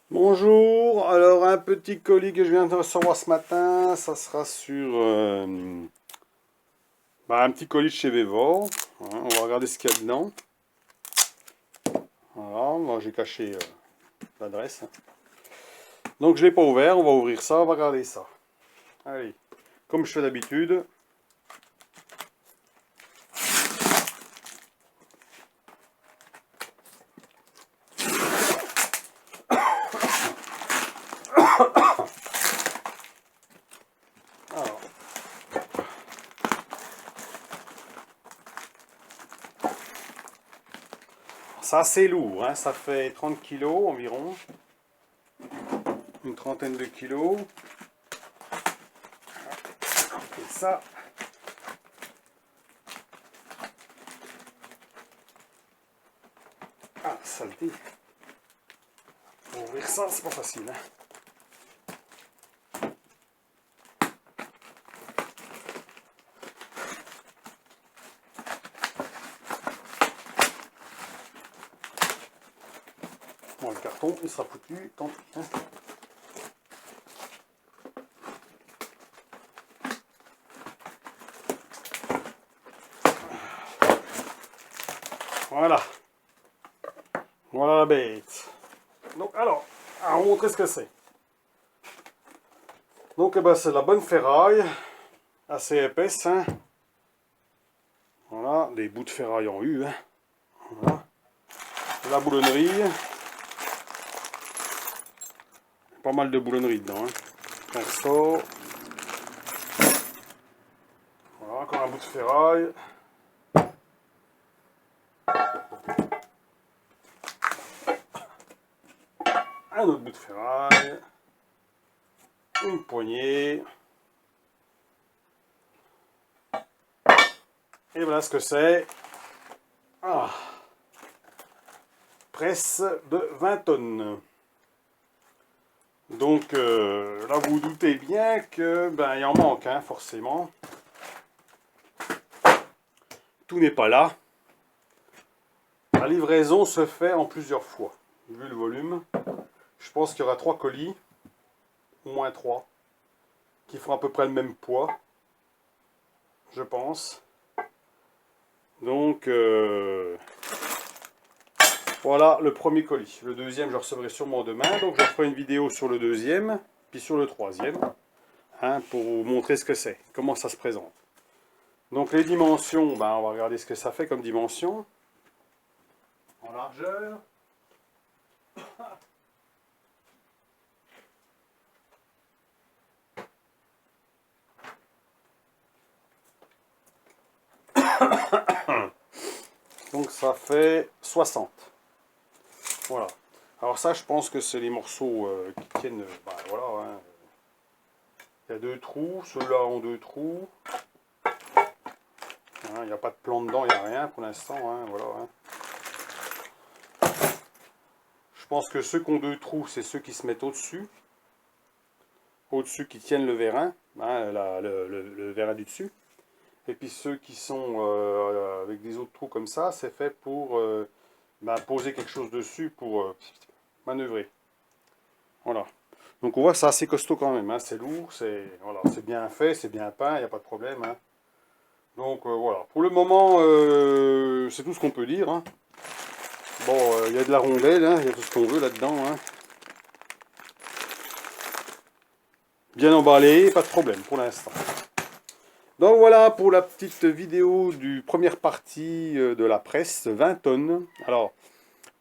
Bonjour, alors un petit colis que je viens de recevoir ce matin, ça sera sur un petit colis de chez Vevo. On va regarder ce qu'il y a dedans. Voilà, moi j'ai caché l'adresse. Donc je ne l'ai pas ouvert, on va ouvrir ça, on va regarder ça. Allez, comme je fais d'habitude. Alors, ça c'est lourd, hein, ça fait 30 kilos environ. Une trentaine de kilos. Et ça. Ah, saleté. Pour ouvrir ça, c'est pas facile. Hein. Bon, le carton, il sera foutu, tant pis. Hein. Voilà. Voilà la bête. Donc, alors, à vous montrer ce que c'est. Donc, eh ben, c'est la bonne ferraille, assez épaisse. Hein. Voilà, des bouts de ferraille en U. Hein. Voilà. La boulonnerie. Pas mal de boulonnerie dedans. Hein. Pinceau. Voilà, encore un bout de ferraille. Un autre bout de ferraille. Une poignée. Et voilà ce que c'est. Ah. Presse de 20 tonnes. Donc là vous vous doutez bien que il en manque hein, forcément. Tout n'est pas là. La livraison se fait en plusieurs fois. Vu le volume, je pense qu'il y aura 3 colis, au moins 3, qui font à peu près le même poids, je pense. Donc voilà le premier colis. Le deuxième, je le recevrai sûrement demain. Donc je ferai une vidéo sur le deuxième, puis sur le troisième, hein, pour vous montrer ce que c'est, comment ça se présente. Donc les dimensions, on va regarder ce que ça fait comme dimension. En largeur. Donc ça fait 60. Voilà. Alors ça, je pense que c'est les morceaux qui tiennent... voilà. Hein. Il y a 2 trous. Ceux-là ont 2 trous. Hein, il n'y a pas de plan dedans, il n'y a rien pour l'instant. Hein, voilà. Hein. Je pense que ceux qui ont 2 trous, c'est ceux qui se mettent au-dessus. Au-dessus qui tiennent le vérin. Hein, le vérin du dessus. Et puis ceux qui sont avec des autres trous comme ça, c'est fait pour poser quelque chose dessus pour manœuvrer. Voilà. Donc on voit que c'est assez costaud quand même, hein. C'est lourd, c'est voilà, bien fait, c'est bien peint, il n'y a pas de problème. Hein. Donc voilà, pour le moment, c'est tout ce qu'on peut dire. Hein. Bon, il y a de la rondelle, hein, il y a tout ce qu'on veut là-dedans. Hein. Bien emballé, pas de problème pour l'instant. Donc voilà pour la petite vidéo du première partie de la presse, 20 tonnes. Alors,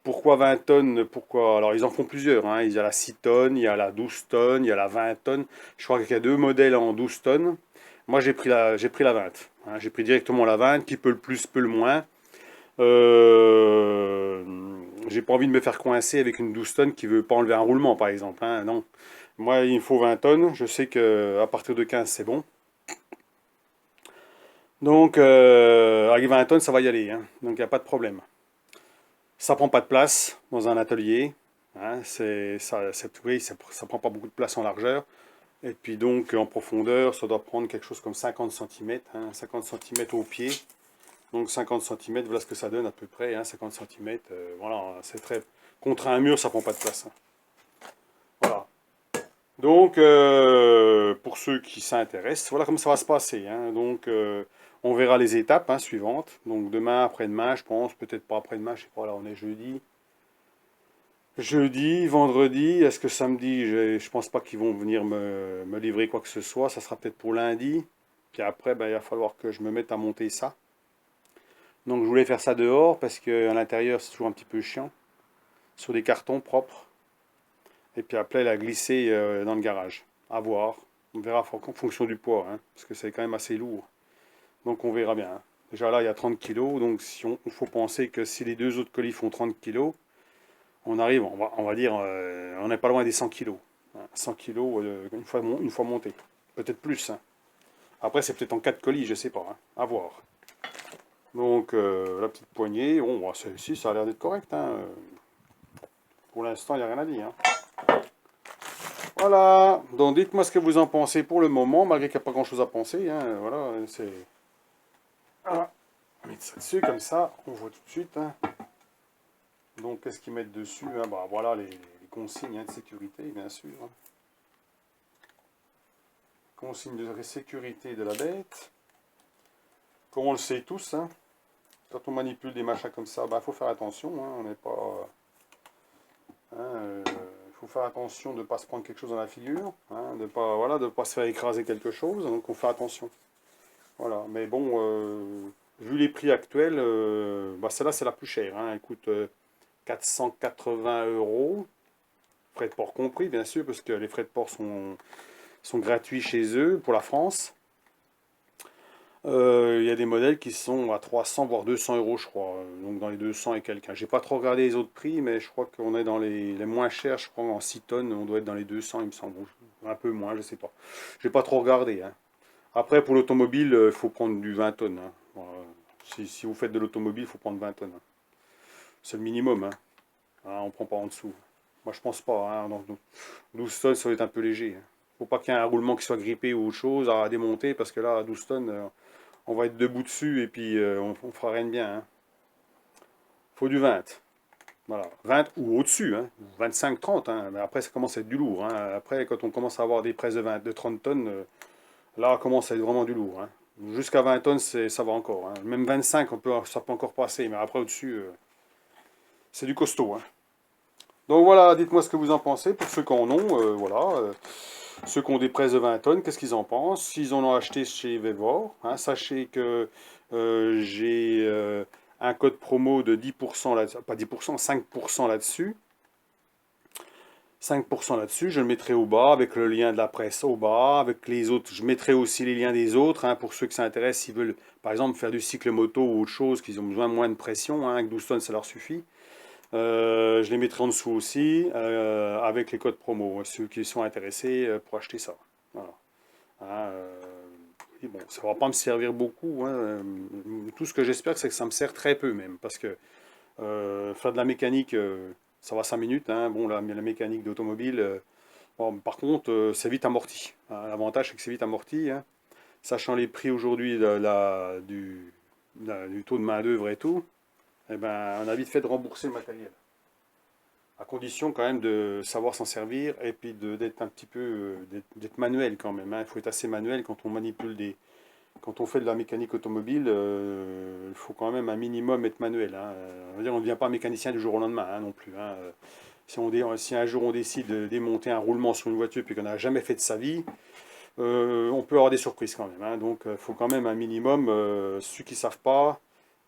pourquoi 20 tonnes? Pourquoi? Alors, ils en font plusieurs. Hein. Il y a la 6 tonnes, il y a la 12 tonnes, il y a la 20 tonnes. Je crois qu'il y a 2 modèles en 12 tonnes. Moi, j'ai pris la 20. Hein. J'ai pris directement la 20, qui peut le plus, peut le moins. J'ai pas envie de me faire coincer avec une 12 tonnes qui veut pas enlever un roulement, par exemple. Hein. Non. Moi, il me faut 20 tonnes. Je sais qu'à partir de 15, c'est bon. Donc, avec 20 tonnes, ça va y aller. Hein. Donc, il n'y a pas de problème. Ça prend pas de place dans un atelier. Hein. Oui, ça prend pas beaucoup de place en largeur. Et puis donc, en profondeur, ça doit prendre quelque chose comme 50 cm. Hein, 50 cm au pied. Donc 50 cm, voilà ce que ça donne à peu près. Hein, 50 cm, voilà, c'est très... Contre un mur, ça prend pas de place. Hein. Donc, pour ceux qui s'intéressent, voilà comment ça va se passer, hein. Donc, on verra les étapes, hein, suivantes. Donc, demain, après-demain, je pense, peut-être pas après-demain, je sais pas, là, on est jeudi. Jeudi, vendredi, est-ce que samedi, je pense pas qu'ils vont venir me livrer quoi que ce soit. Ça sera peut-être pour lundi. Puis après, ben, il va falloir que je me mette à monter ça. Donc, je voulais faire ça dehors parce qu'à l'intérieur, c'est toujours un petit peu chiant. Sur des cartons propres. Et puis après, la glisser dans le garage. À voir. On verra en fonction du poids, hein, parce que c'est quand même assez lourd. Donc on verra bien, hein. Déjà là, il y a 30 kilos, donc si il faut penser que si les deux autres colis font 30 kilos, on arrive, on va dire, on n'est pas loin des 100 kilos, hein. 100 kilos une fois monté. Peut-être plus, hein. Après, c'est peut-être en 4 colis, je sais pas, hein. À voir. Donc la petite poignée, bon, bah, si, ça a l'air d'être correct, hein. Pour l'instant, il n'y a rien à dire, hein. Voilà, donc dites-moi ce que vous en pensez pour le moment, malgré qu'il n'y a pas grand-chose à penser, hein. Voilà, c'est... Voilà. On met ça dessus, comme ça, on voit tout de suite, hein. Donc, qu'est-ce qu'ils mettent dessus, hein? Bah, voilà les consignes, hein, de sécurité, bien sûr, hein. Consignes de sécurité de la bête. Comme on le sait tous, hein, quand on manipule des machins comme ça, bah, faut faire attention, hein, on n'est pas... faut faire attention de ne pas se prendre quelque chose dans la figure, hein, de pas, voilà, de pas se faire écraser quelque chose, donc on fait attention. Voilà, mais bon, vu les prix actuels, bah celle-là c'est la plus chère, hein. Elle coûte 480 euros, frais de port compris bien sûr, parce que les frais de port sont gratuits chez eux pour la France. Il y a des modèles qui sont à 300 voire 200 euros je crois, donc dans les 200 et quelques. J'ai pas trop regardé les autres prix, mais je crois qu'on est dans les moins chers, je crois en 6 tonnes, on doit être dans les 200 il me semble, un peu moins, je sais pas. J'ai pas trop regardé, hein. Après, pour l'automobile, il faut prendre du 20 tonnes, hein. Voilà. Si vous faites de l'automobile, il faut prendre 20 tonnes, hein. C'est le minimum, hein. Hein, on ne prend pas en dessous. Moi, je pense pas, hein. Donc, 12 tonnes, ça va être un peu léger, hein. Faut pas qu'il y ait un roulement qui soit grippé ou autre chose à démonter, parce que là, à 12 tonnes, on va être debout dessus et puis on fera rien de bien, hein. Faut du 20. Voilà. 20 ou au-dessus, hein. 25-30, hein. Mais après, ça commence à être du lourd, hein. Après, quand on commence à avoir des presses de 30 tonnes, là, commence à être vraiment du lourd, hein. Jusqu'à 20 tonnes, ça va encore, hein. Même 25, ça peut encore passer, mais après au-dessus, c'est du costaud, hein. Donc voilà, dites-moi ce que vous en pensez. Pour ceux qui en ont, voilà. Ceux qui ont des presses de 20 tonnes, qu'est-ce qu'ils en pensent? S'ils en ont acheté chez Vevor, hein, sachez que j'ai un code promo de 10% là, pas 10%, 5% là-dessus. 5% là-dessus, je le mettrai au bas avec le lien de la presse au bas, avec les autres, je mettrai aussi les liens des autres, hein, pour ceux qui s'intéressent, s'ils veulent par exemple faire du cycle moto ou autre chose, qu'ils ont besoin de moins de pression, hein, avec 12 tonnes ça leur suffit. Je les mettrai en dessous aussi, avec les codes promo, ceux qui sont intéressés pour acheter ça. Voilà. Hein, et bon, ça ne va pas me servir beaucoup, hein. Tout ce que j'espère, c'est que ça me sert très peu même, parce que faire de la mécanique, ça va 5 minutes, hein. Bon, la mécanique d'automobile, bon, par contre, c'est vite amorti, hein. L'avantage, c'est que c'est vite amorti, hein. Sachant les prix aujourd'hui du taux de main-d'œuvre et tout, eh ben, on a vite fait de rembourser le matériel. À condition quand même de savoir s'en servir et puis d'être un petit peu d'être manuel quand même, hein. Il faut être assez manuel quand on manipule quand on fait de la mécanique automobile, il faut quand même un minimum être manuel, hein. On ne devient pas mécanicien du jour au lendemain, hein, non plus, hein. Si un jour on décide de démonter un roulement sur une voiture puis qu'on n'a jamais fait de sa vie, on peut avoir des surprises quand même, hein. Donc il faut quand même un minimum, ceux qui ne savent pas,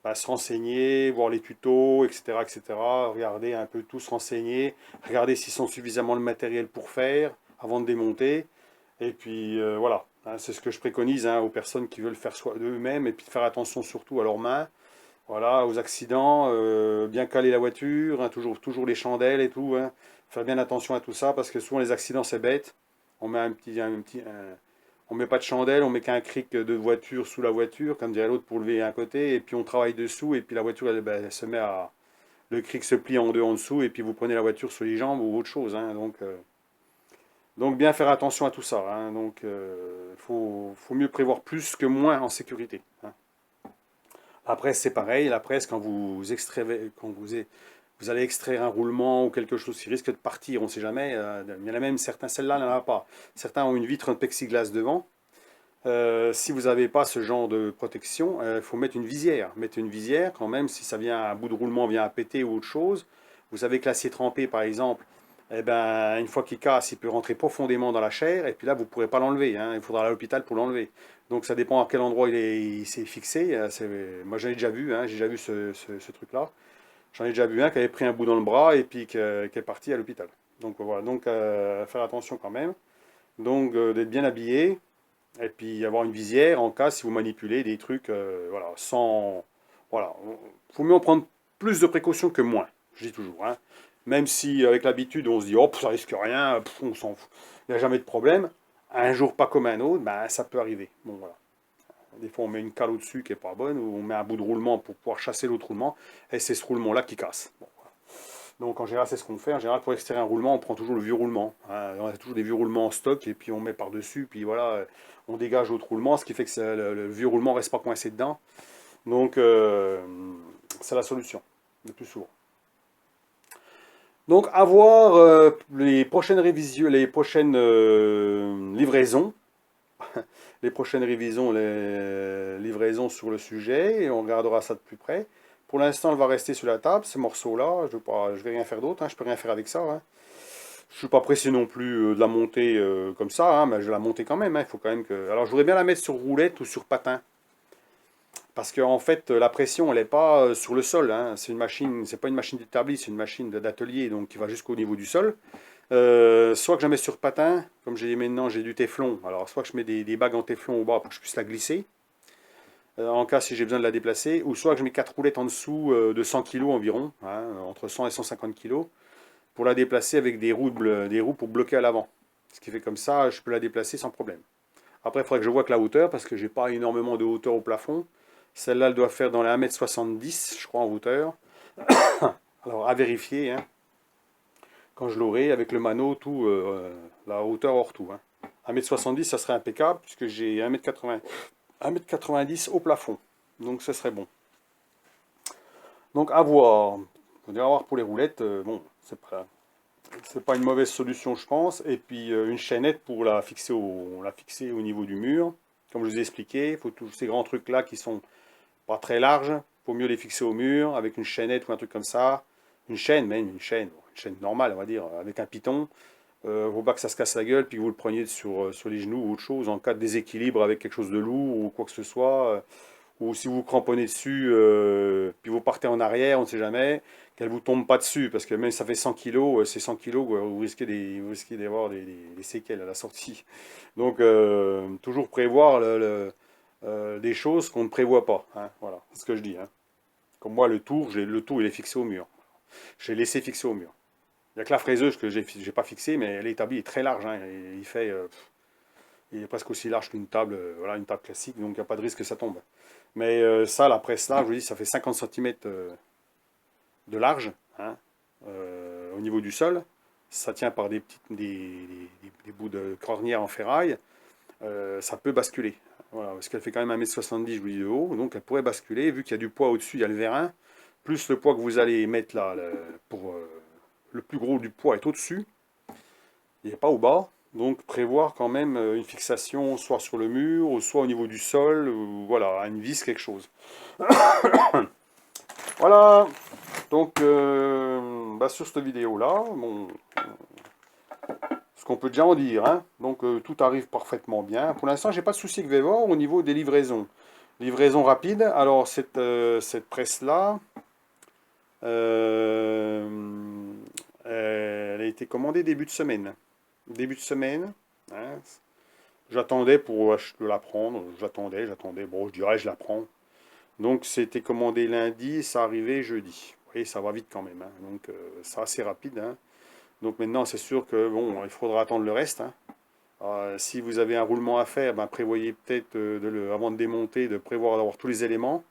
bah, se renseigner, voir les tutos, etc., etc. Regarder un peu tout, se renseigner, regarder s'ils sont suffisamment le matériel pour faire avant de démonter. Et puis voilà, hein, c'est ce que je préconise, hein, aux personnes qui veulent faire d'eux-mêmes et puis de faire attention surtout à leurs mains, voilà, aux accidents, bien caler la voiture, hein, toujours les chandelles et tout, hein. Faire bien attention à tout ça parce que souvent les accidents c'est bête. On met on met pas de chandelle, on met qu'un cric de voiture sous la voiture, comme dirait l'autre pour lever un côté, et puis on travaille dessous et puis la voiture elle se met à, le cric se plie en deux en dessous et puis vous prenez la voiture sur les jambes ou autre chose, hein. Donc bien faire attention à tout ça, hein. Donc faut mieux prévoir plus que moins en sécurité, hein. La presse c'est pareil, la presse quand vous extravez, vous allez extraire un roulement ou quelque chose qui risque de partir, on ne sait jamais. Il y en a même certains, celle-là n'en a pas. Certains ont une vitre de plexiglas devant. Si vous n'avez pas ce genre de protection, il faut mettre une visière. Mettre une visière quand même, si ça vient, un bout de roulement vient à péter ou autre chose. Vous savez que l'acier trempé, par exemple, eh ben, une fois qu'il casse, il peut rentrer profondément dans la chair, et puis là, vous ne pourrez pas l'enlever. Hein. Il faudra aller à l'hôpital pour l'enlever. Donc ça dépend à quel endroit il s'est fixé. Moi, j'en ai déjà vu, hein, j'ai déjà vu ce truc-là. J'en ai déjà vu un qui avait pris un bout dans le bras et puis qui est parti à l'hôpital. Donc voilà, donc faire attention quand même. Donc d'être bien habillé. Et puis avoir une visière en cas si vous manipulez des trucs, voilà, sans... Voilà, il faut mieux en prendre plus de précautions que moins, je dis toujours. Hein. Même si avec l'habitude on se dit, oh, ça risque rien, on s'en fout, il n'y a jamais de problème. Un jour pas comme un autre, ben, ça peut arriver. Bon, voilà. Des fois on met une cale au-dessus qui n'est pas bonne, ou on met un bout de roulement pour pouvoir chasser l'autre roulement, et c'est ce roulement-là qui casse. Bon, voilà. Donc en général, c'est ce qu'on fait. En général, pour extraire un roulement, on prend toujours le vieux roulement. Hein. On a toujours des vieux roulements en stock et puis on met par-dessus. Puis voilà, on dégage l'autre roulement, ce qui fait que le vieux roulement ne reste pas coincé dedans. Donc c'est la solution, le plus souvent. Donc à voir les prochaines révisions, les prochaines livraisons. Les prochaines révisions, les livraisons sur le sujet. Et on regardera ça de plus près. Pour l'instant, elle va rester sur la table, ce morceau-là. Je vais rien faire d'autre, hein, je peux rien faire avec ça. Hein. Je ne suis pas pressé non plus de la monter comme ça, hein, mais je vais la monter quand même. Hein, il faut quand même que... Alors, je voudrais bien la mettre sur roulette ou sur patin. Parce qu'en fait, la pression, elle n'est pas sur le sol. Hein. C'est une machine, c'est pas une machine d'établi, c'est une machine d'atelier, donc qui va jusqu'au niveau du sol. Soit que je la mets sur patin, comme j'ai maintenant, j'ai du téflon. Alors, soit que je mets des bagues en téflon au bas pour que je puisse la glisser. En cas si j'ai besoin de la déplacer, ou soit que je mets 4 roulettes en dessous de 100 kg environ, hein, entre 100 et 150 kg, pour la déplacer avec des roues pour bloquer à l'avant. Ce qui fait comme ça, je peux la déplacer sans problème. Après, il faudrait que je vois que la hauteur, parce que j'ai pas énormément de hauteur au plafond. Celle-là, elle doit faire dans les 1m70, je crois, en hauteur. Alors, à vérifier, hein, quand je l'aurai, avec le mano, tout, la hauteur hors tout. Hein. 1m70, ça serait impeccable, puisque j'ai 1m80, 1m90 au plafond. Donc, ce serait bon. Donc, à voir. Il faut voir pour les roulettes, bon, c'est pas une mauvaise solution, je pense. Et puis, une chaînette pour la fixer au niveau du mur. Comme je vous ai expliqué, il faut tous ces grands trucs-là qui sont pas très larges. Il faut mieux les fixer au mur avec une chaînette ou un truc comme ça. Une chaîne, même une chaîne normale, on va dire, avec un piton. Il ne faut pas que ça se casse la gueule, puis que vous le preniez sur les genoux ou autre chose, en cas de déséquilibre avec quelque chose de lourd ou quoi que ce soit. Ou si vous vous cramponnez dessus, puis vous partez en arrière, on ne sait jamais, qu'elle ne vous tombe pas dessus, parce que même si ça fait 100 kg, c'est 100 kg, vous risquez d'avoir des séquelles à la sortie. Donc, toujours prévoir des choses qu'on ne prévoit pas. Hein, voilà, c'est ce que je dis. Hein. Comme moi, le tour, il est fixé au mur. J'ai laissé fixé au mur. Il n'y a que la fraiseuse que j'ai pas fixée, mais l'établi est très large. Hein, il est presque aussi large qu'une table, voilà, une table classique, donc il n'y a pas de risque que ça tombe. Mais ça, la presse là, je vous dis, ça fait 50 cm de large, hein, au niveau du sol. Ça tient par des bouts de cornière en ferraille. Ça peut basculer. Voilà, parce qu'elle fait quand même 1m70, je vous dis, de haut, donc elle pourrait basculer. Vu qu'il y a du poids au-dessus, il y a le vérin, plus le poids que vous allez mettre là, pour le plus gros du poids est au-dessus, il n'est pas au bas. Donc prévoir quand même une fixation soit sur le mur, ou soit au niveau du sol, ou voilà, une vis, quelque chose. Voilà, donc sur cette vidéo-là, bon, ce qu'on peut déjà en dire, hein. Donc tout arrive parfaitement bien. Pour l'instant, j'ai pas de souci avec Vevor au niveau des livraisons. Livraison rapide, alors cette presse-là, elle a été commandée début de semaine. Début de semaine, hein. J'attendais pour la prendre, j'attendais, bon je dirais je la prends. Donc c'était commandé lundi, ça arrivait jeudi. Vous voyez, ça va vite quand même, hein. Donc c'est assez rapide, hein. Donc maintenant c'est sûr que bon, il faudra attendre le reste, hein. Si vous avez un roulement à faire, ben, prévoyez peut-être avant de démonter, de prévoir d'avoir tous les éléments,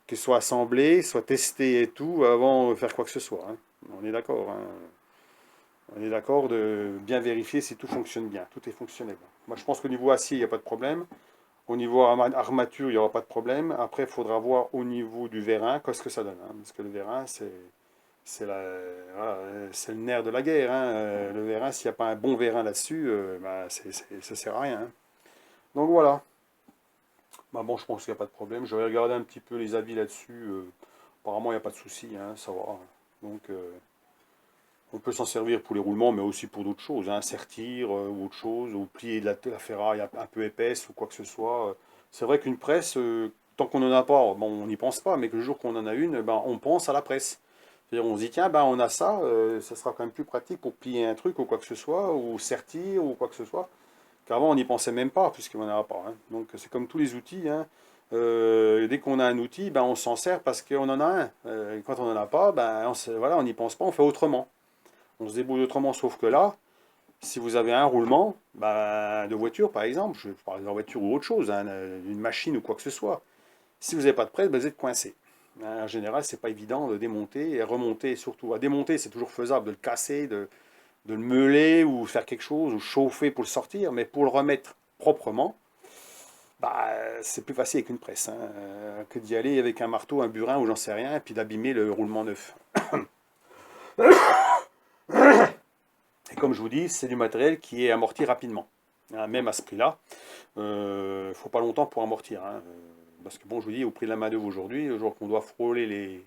qu'ils soient assemblés, soient testés et tout, avant de faire quoi que ce soit. Hein. On est d'accord, hein. On est d'accord de bien vérifier si tout fonctionne bien, tout est fonctionnel. Moi je pense qu'au niveau acier, il n'y a pas de problème. Au niveau armature, il n'y aura pas de problème. Après, il faudra voir au niveau du vérin, qu'est-ce que ça donne. Hein, parce que le vérin, voilà, c'est le nerf de la guerre, hein. Le vérin, s'il n'y a pas un bon vérin là-dessus, bah, ça sert à rien, hein. Donc voilà. Bah bon, je pense qu'il n'y a pas de problème. Je vais regarder un petit peu les avis là-dessus. Apparemment, il n'y a pas de souci, hein, ça va. Donc, on peut s'en servir pour les roulements, mais aussi pour d'autres choses, hein, sertir ou autre chose, ou plier de la ferraille un peu épaisse ou quoi que ce soit. C'est vrai qu'une presse, tant qu'on n'en a pas, bon, on n'y pense pas, mais que le jour qu'on en a une, ben, on pense à la presse. C'est-à-dire, on se dit, tiens, ben, on a ça, ça sera quand même plus pratique pour plier un truc ou quoi que ce soit, ou sertir ou quoi que ce soit. Qu'avant, on n'y pensait même pas, puisqu'on n'en a pas, hein. Donc, c'est comme tous les outils, hein. Dès qu'on a un outil, ben, on s'en sert parce qu'on en a un. Et quand on n'en a pas, ben, voilà, on n'y pense pas, on fait autrement. On se débrouille autrement, sauf que là, si vous avez un roulement bah, de voiture, par exemple, je parle de voiture ou autre chose, hein, une machine ou quoi que ce soit, si vous n'avez pas de presse, bah, vous êtes coincé. En général, c'est pas évident de démonter et remonter, surtout. À démonter, c'est toujours faisable de le casser, de le meuler ou faire quelque chose, ou chauffer pour le sortir, mais pour le remettre proprement, bah, c'est plus facile avec une presse, hein, que d'y aller avec un marteau, un burin ou j'en sais rien, et puis d'abîmer le roulement neuf. Et comme je vous dis, c'est du matériel qui est amorti rapidement. Hein, même à ce prix-là, il ne faut pas longtemps pour amortir, hein, parce que bon, je vous dis, au prix de la main-d'œuvre aujourd'hui, le jour qu'on doit frôler les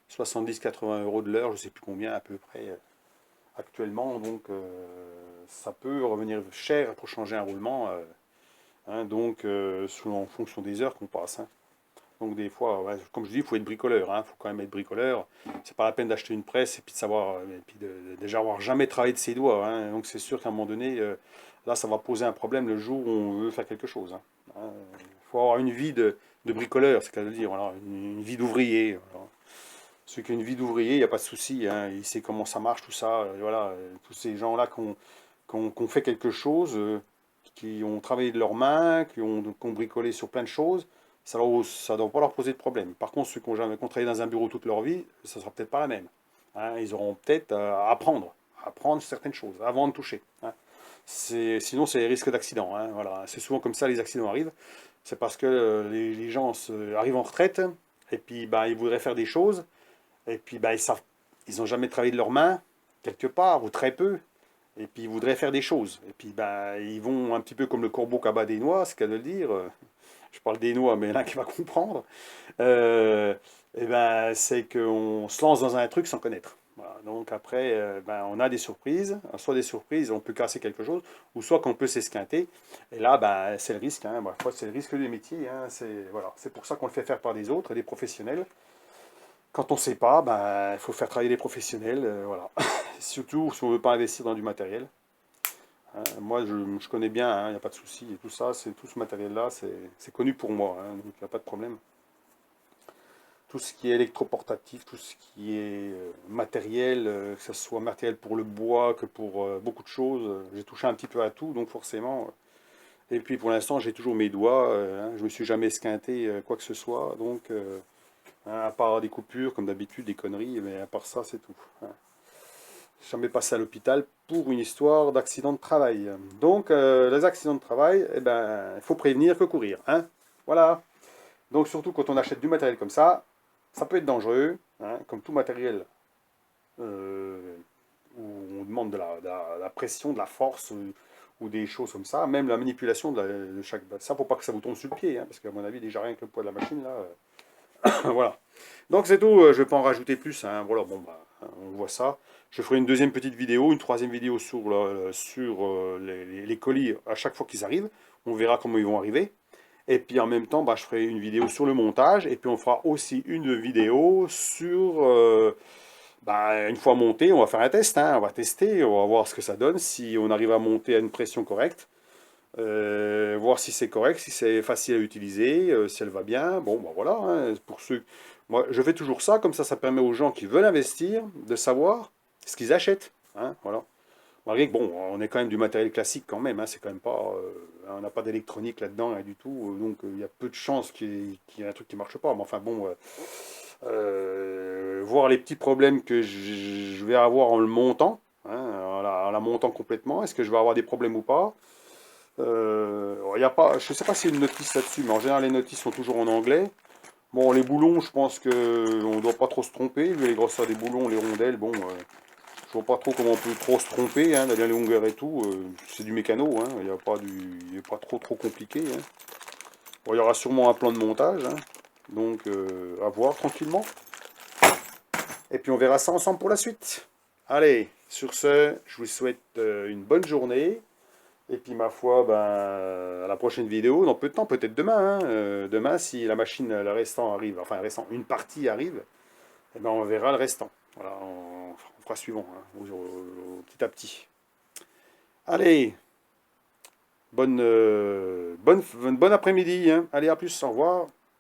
70-80 euros de l'heure, je ne sais plus combien à peu près actuellement, donc ça peut revenir cher pour changer un roulement, hein, donc en fonction des heures qu'on passe, hein. Donc des fois, ouais, comme je dis, il faut être bricoleur, hein, faut quand même être bricoleur. C'est pas la peine d'acheter une presse et puis de savoir, et puis déjà avoir jamais travaillé de ses doigts, hein. Donc c'est sûr qu'à un moment donné, là, ça va poser un problème le jour où on veut faire quelque chose, hein. Il faut avoir une vie de bricoleur, c'est qu'à dire, voilà, une vie d'ouvrier. Voilà. Ceux qui ont une vie d'ouvrier, il n'y a pas de souci, hein, il sait comment ça marche, tout ça. Voilà, tous ces gens-là qui ont fait quelque chose, qui ont travaillé de leurs mains, qui ont bricolé sur plein de choses, ça ne doit pas leur poser de problème. Par contre, ceux qui ont jamais travaillé dans un bureau toute leur vie, ça ne sera peut-être pas la même, hein. Ils auront peut-être à apprendre certaines choses avant de toucher, hein. Sinon, c'est les risques d'accident, hein, voilà. C'est souvent comme ça les accidents arrivent. C'est parce que les gens arrivent en retraite et puis bah, ils voudraient faire des choses et puis bah, ils n'ont jamais travaillé de leurs mains quelque part ou très peu. Et puis ils voudraient faire des choses. Et puis bah, ils vont un petit peu comme le corbeau qui abat des noix, c'est qu'à de le dire. Je parle des noix, mais il y en a qui va comprendre. Euh, et ben, c'est qu'on se lance dans un truc sans connaître. Voilà. Donc après, ben, on a des surprises. Soit des surprises, on peut casser quelque chose, ou soit qu'on peut s'esquinter. Et là, ben, c'est le risque, hein. Parfois, c'est le risque des métiers, hein. Voilà. C'est pour ça qu'on le fait faire par des autres, des professionnels. Quand on ne sait pas, ben, il faut faire travailler les professionnels. Voilà. Surtout si on ne veut pas investir dans du matériel. Moi, je connais bien, hein, il n'y a pas de souci. Et tout ça, tout ce matériel-là, c'est connu pour moi, hein, donc il n'y a pas de problème. Tout ce qui est électroportatif, tout ce qui est matériel, que ce soit matériel pour le bois, que pour beaucoup de choses, j'ai touché un petit peu à tout, donc forcément. Et puis pour l'instant, j'ai toujours mes doigts, hein, je ne me suis jamais esquinté quoi que ce soit, donc hein, à part des coupures, comme d'habitude, des conneries, mais à part ça, c'est tout, hein. Jamais passé à l'hôpital pour une histoire d'accident de travail. Donc, les accidents de travail, eh ben, il faut prévenir que courir, hein. Voilà. Donc, surtout quand on achète du matériel comme ça peut être dangereux, hein, comme tout matériel euh, où on demande de la pression, de la force ou des choses comme ça, même la manipulation de chaque. Ça, faut pas que ça vous tombe sur le pied, hein, parce qu'à mon avis, déjà rien que le poids de la machine, là. Voilà. Donc c'est tout, je ne vais pas en rajouter plus, hein. Voilà, bon, bah, on voit ça. Je ferai une deuxième petite vidéo, une troisième vidéo sur les colis à chaque fois qu'ils arrivent. On verra comment ils vont arriver. Et puis en même temps, bah, je ferai une vidéo sur le montage. Et puis on fera aussi une vidéo sur, bah, une fois monté, on va faire un test, hein. On va tester, on va voir ce que ça donne, si on arrive à monter à une pression correcte. Voir si c'est correct, si c'est facile à utiliser, si elle va bien. Bon, ben voilà, hein, pour ceux. Moi, je fais toujours ça, comme ça permet aux gens qui veulent investir de savoir ce qu'ils achètent, hein, voilà. Malgré que, bon, on est quand même du matériel classique quand même, hein, c'est quand même pas. On n'a pas d'électronique là-dedans, rien du tout, donc il y a peu de chances qu'il y ait un truc qui marche pas. Mais enfin, bon, voir les petits problèmes que je vais avoir en le montant, hein, en la montant complètement, est-ce que je vais avoir des problèmes ou pas? Y a pas, je ne sais pas s'il y a une notice là-dessus, mais en général les notices sont toujours en anglais. Bon, les boulons, je pense que on doit pas trop se tromper. Les grosseurs des boulons, les rondelles, bon, je vois pas trop comment on peut trop se tromper, hein, la longueur et tout. C'est du mécano, hein, il y a pas trop compliqué. Hein. Bon, il y aura sûrement un plan de montage, hein, donc à voir tranquillement. Et puis on verra ça ensemble pour la suite. Allez, sur ce, je vous souhaite une bonne journée. Et puis ma foi, ben, à la prochaine vidéo, dans peu de temps, peut-être demain. Hein, demain, si la machine, le restant arrive, enfin le restant, une partie arrive, eh ben, on verra le restant. Voilà, on fera suivant, hein, petit à petit. Allez, bonne après-midi. Hein. Allez, à plus, au revoir.